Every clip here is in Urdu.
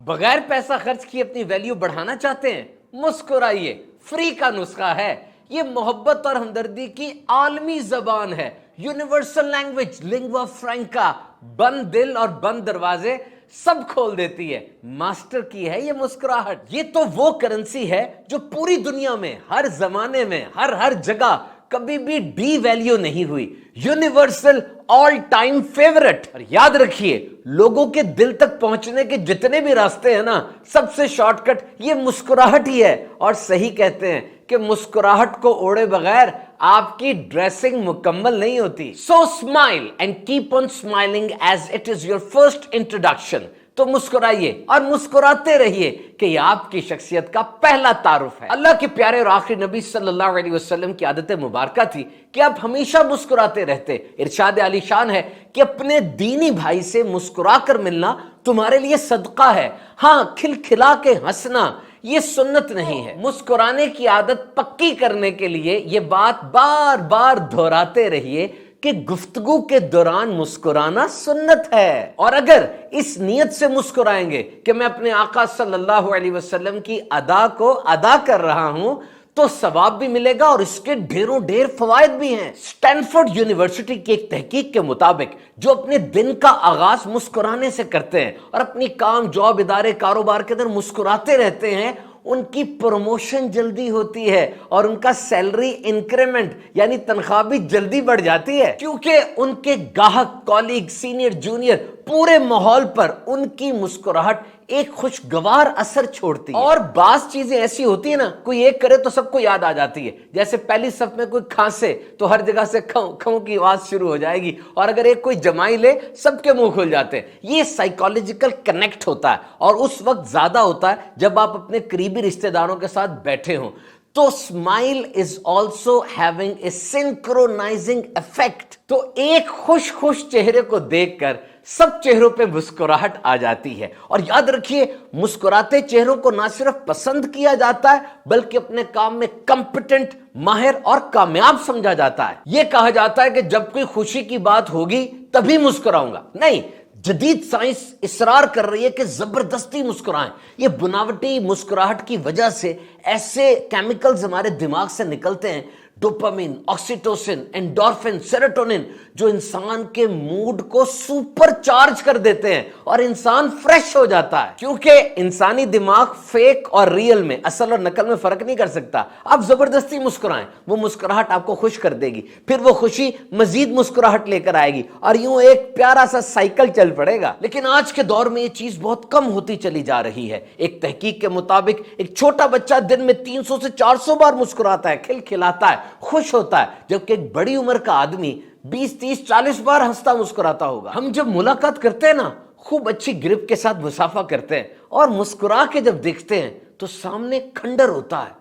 بغیر پیسہ خرچ کیے اپنی ویلیو بڑھانا چاہتے ہیں؟ مسکرائیے، فری کا نسخہ ہے۔ یہ محبت اور ہمدردی کی عالمی زبان ہے، یونیورسل لینگویج، لنگوا فرینکا۔ بند دل اور بند دروازے سب کھول دیتی ہے۔ ماسٹر کی ہے یہ مسکراہٹ۔ یہ تو وہ کرنسی ہے جو پوری دنیا میں، ہر زمانے میں، ہر جگہ کبھی بھی ڈی ویلیو نہیں ہوئی۔ Universal all time favourite. اور یاد رکھیے، لوگوں کے دل تک پہنچنے کے جتنے بھی راستے ہیں نا، سب سے شارٹ کٹ یہ مسکراہٹ ہی ہے۔ اور صحیح کہتے ہیں کہ مسکراہٹ کو اوڑے بغیر آپ کی ڈریسنگ مکمل نہیں ہوتی۔ So smile and keep on smiling as it is your first introduction. تو مسکرائیے اور مسکراتے رہیے کہ یہ آپ کی شخصیت کا پہلا تعارف ہے۔ اللہ کے پیارے اور آخری نبی صلی اللہ علیہ وسلم کی عادت مبارکہ تھی کہ آپ ہمیشہ مسکراتے رہتے۔ ارشاد علی شان ہے کہ اپنے دینی بھائی سے مسکرا کر ملنا تمہارے لیے صدقہ ہے۔ ہاں، کھلکھلا کے ہنسنا یہ سنت نہیں ہے۔ مسکرانے کی عادت پکی کرنے کے لیے یہ بات بار بار دہراتے رہیے کہ گفتگو کے دوران مسکرانا سنت ہے۔ اور اگر اس نیت سے مسکرائیں گے کہ میں اپنے آقا صلی اللہ علیہ وسلم کی ادا کو ادا کر رہا ہوں تو ثواب بھی ملے گا اور اس کے ڈھیروں ڈھیر فوائد بھی ہیں۔ اسٹینفورڈ یونیورسٹی کی ایک تحقیق کے مطابق جو اپنے دن کا آغاز مسکرانے سے کرتے ہیں اور اپنی کام، جاب، ادارے، کاروبار کے اندر مسکراتے رہتے ہیں، ان کی پروموشن جلدی ہوتی ہے اور ان کا سیلری انکریمنٹ یعنی تنخواہ بھی جلدی بڑھ جاتی ہے، کیونکہ ان کے گاہک، کالیگ، سینئر، جونیئر، پورے ماحول پر ان کی مسکراہٹ ایک خوشگوار اثر چھوڑتی ہے۔ اور بعض چیزیں ایسی ہوتی ہیں نا، کوئی ایک کرے تو سب کو یاد آ جاتی ہے۔ جیسے پہلی صف میں کوئی کھانسے تو ہر جگہ سے کھوں کھوں کی آواز شروع ہو جائے گی، اور اگر ایک کوئی جمائی لے سب کے منہ کھل جاتے ہیں۔ یہ سائیکالوجیکل کنیکٹ ہوتا ہے اور اس وقت زیادہ ہوتا ہے جب آپ اپنے قریبی رشتہ داروں کے ساتھ بیٹھے ہوں۔ تو smile is also having a synchronising effect. تو ایک خوش چہرے کو دیکھ کر سب چہروں پہ مسکراہٹ آ جاتی ہے۔ اور یاد رکھیے، مسکراتے چہروں کو نہ صرف پسند کیا جاتا ہے بلکہ اپنے کام میں کمپیٹنٹ، ماہر اور کامیاب سمجھا جاتا ہے۔ یہ کہا جاتا ہے کہ جب کوئی خوشی کی بات ہوگی تبھی مسکراؤں گا، نہیں، جدید سائنس اصرار کر رہی ہے کہ زبردستی مسکرائیں۔ یہ بناوٹی مسکراہٹ کی وجہ سے ایسے کیمیکلز ہمارے دماغ سے نکلتے ہیں، ڈوپامین، آکسیٹوسن، انڈورفن، سیروٹونن، جو انسان کے موڈ کو سپر چارج کر دیتے ہیں اور انسان فریش ہو جاتا ہے۔ کیونکہ انسانی دماغ فیک اور ریئل میں، اصل اور نقل میں فرق نہیں کر سکتا۔ آپ زبردستی مسکرائیں، وہ مسکراہٹ آپ کو خوش کر دے گی، پھر وہ خوشی مزید مسکراہٹ لے کر آئے گی اور یوں ایک پیارا سا سائیکل چل پڑے گا۔ لیکن آج کے دور میں یہ چیز بہت کم ہوتی چلی جا رہی ہے۔ ایک تحقیق کے مطابق ایک چھوٹا بچہ دن میں 300 سے 400 بار مسکراتا ہے، کھلکھلاتا ہے، خوش ہوتا ہے، جبکہ ایک بڑی عمر کا آدمی 20، 30، 40 بار ہنستا مسکراتا ہوگا۔ ہم جب ملاقات کرتے ہیں نا، خوب اچھی گرپ کے ساتھ مصافحہ کرتے ہیں اور مسکرا کے جب دیکھتے ہیں تو سامنے کھنڈر ہوتا ہے،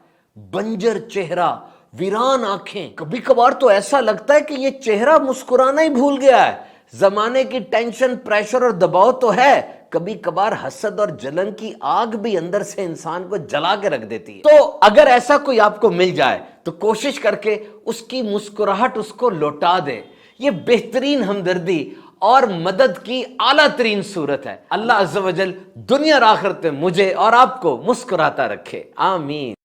بنجر چہرہ، ویران آنکھیں۔ کبھی کبھار تو ایسا لگتا ہے کہ یہ چہرہ مسکرانا ہی بھول گیا ہے۔ زمانے کی ٹینشن، پریشر اور دباؤ تو ہے، کبھی کبھار حسد اور جلن کی آگ بھی اندر سے انسان کو جلا کے رکھ دیتی ہے۔ تو اگر ایسا کوئی آپ کو مل جائے تو کوشش کر کے اس کی مسکراہٹ اس کو لوٹا دے۔ یہ بہترین ہمدردی اور مدد کی اعلیٰ ترین صورت ہے۔ اللہ عز و جل دنیا اور آخرت میں مجھے اور آپ کو مسکراتا رکھے، آمین۔